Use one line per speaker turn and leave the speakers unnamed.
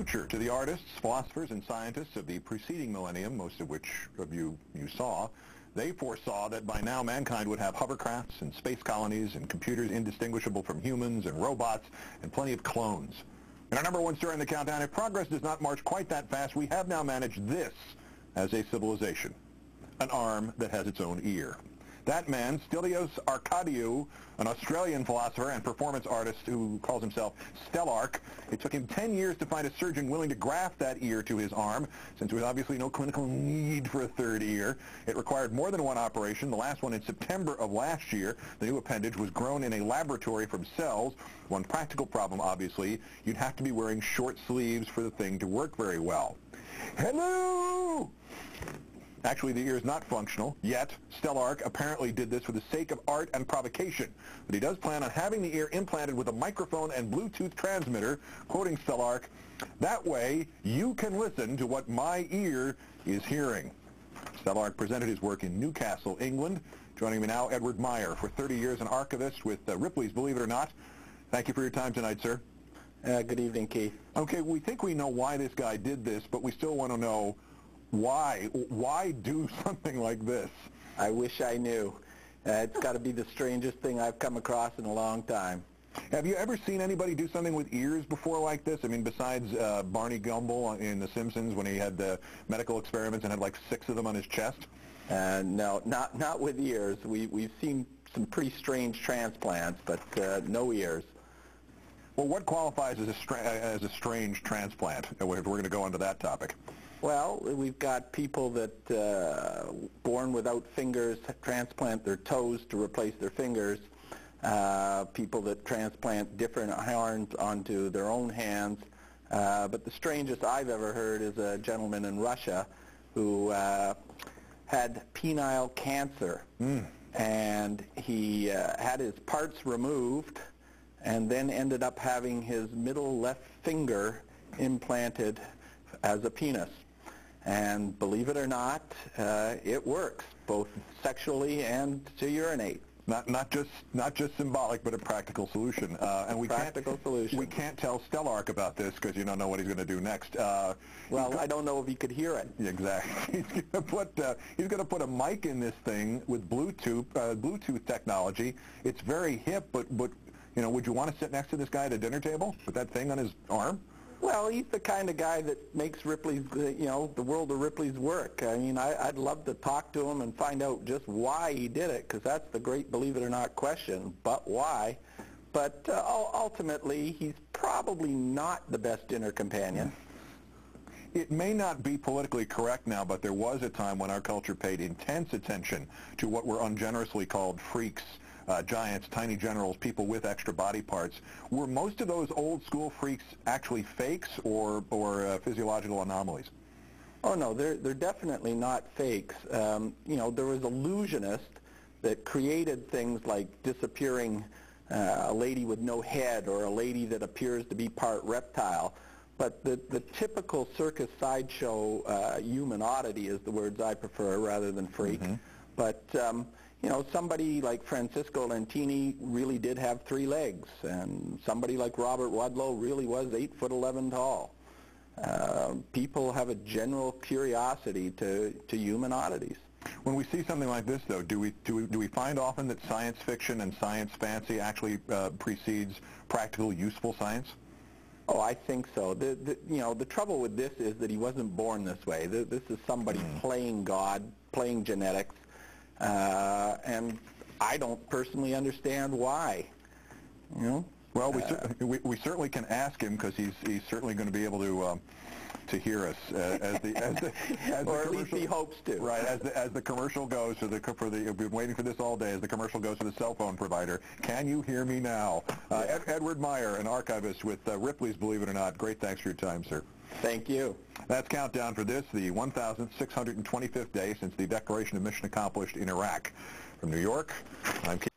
future to the artists, philosophers, and scientists of the preceding millennium, most of which of you saw. They foresaw that by now mankind would have hovercrafts and space colonies and computers indistinguishable from humans and robots and plenty of clones. In our number one story in the countdown, if progress does not march quite that fast, we have now managed this as a civilization, an arm that has its own ear. That man, Stelios Arcadiou, an Australian philosopher and performance artist who calls himself Stellark, it took him 10 years to find a surgeon willing to graft that ear to his arm, since there was obviously no clinical need for a third ear. It required more than one operation, the last one in September of last year. The new appendage was grown in a laboratory from cells. One practical problem, obviously, you'd have to be wearing short sleeves for the thing to work very well. Hello! Actually, the ear is not functional, yet. Stellark apparently did this for the sake of art and provocation. But he does plan on having the ear implanted with a microphone and Bluetooth transmitter, quoting Stellark, "That way, you can listen to what my ear is hearing." Stellark presented his work in Newcastle, England. Joining me now, Edward Meyer, for 30 years an archivist with Ripley's, believe it or not. Thank you for your time tonight, sir.
Good evening, Keith.
Okay, we think we know why this guy did this, but we still want to know why. Why do something like this?
I wish I knew. It's got to be the strangest thing I've come across in a long time.
Have you ever seen anybody do something with ears before like this? I mean, besides Barney Gumble in The Simpsons when he had the medical experiments and had like 6 of them on his chest?
No, not with ears. We've seen some pretty strange transplants, but no ears.
Well, what qualifies as a strange transplant? We're going to go into that topic.
Well, we've got people that born without fingers transplant their toes to replace their fingers. People that transplant different arms onto their own hands. But the strangest I've ever heard is a gentleman in Russia who had penile cancer. And he had his parts removed and then ended up having his middle left finger implanted as a penis. And believe it or not, it works, both sexually and to urinate.
Not just symbolic, but a practical solution. And we can't tell Stellark about this because you don't know what he's going to do next.
Well, I don't know if he could hear it.
Exactly. He's going to put a mic in this thing with Bluetooth technology. It's very hip, but you know, would you want to sit next to this guy at a dinner table with that thing on his arm?
Well, he's the kind of guy that makes Ripley's, the world of Ripley's work. I mean, I'd love to talk to him and find out just why he did it, because that's the great believe it or not question, but why? But ultimately, he's probably not the best dinner companion.
It may not be politically correct now, but there was a time when our culture paid intense attention to what were ungenerously called freaks. Giants, tiny generals, people with extra body parts. Were most of those old school freaks actually fakes or physiological anomalies?
Oh no, they're definitely not fakes. There was illusionists that created things like disappearing a lady with no head or a lady that appears to be part reptile. But the typical circus sideshow human oddity is the words I prefer rather than freak. But somebody like Francisco Lentini really did have 3 legs, and somebody like Robert Wadlow really was 8'11" tall. People have a general curiosity to human oddities.
When we see something like this, though, do we find often that science fiction and science fancy actually precedes practical, useful science?
Oh, I think so. The trouble with this is that he wasn't born this way. This is somebody playing God, playing genetics. And I don't personally understand why.
Well, we certainly can ask him because he's certainly going to be able to hear us
or at least he hopes to.
Right, as the commercial goes we've been waiting for this all day. As the commercial goes for the cell phone provider, can you hear me now? Edward Meyer, an archivist with Ripley's, believe it or not. Great, thanks for your time, sir.
Thank you.
That's countdown for this, the 1,625th day since the declaration of mission accomplished in Iraq. From New York, I'm Keith.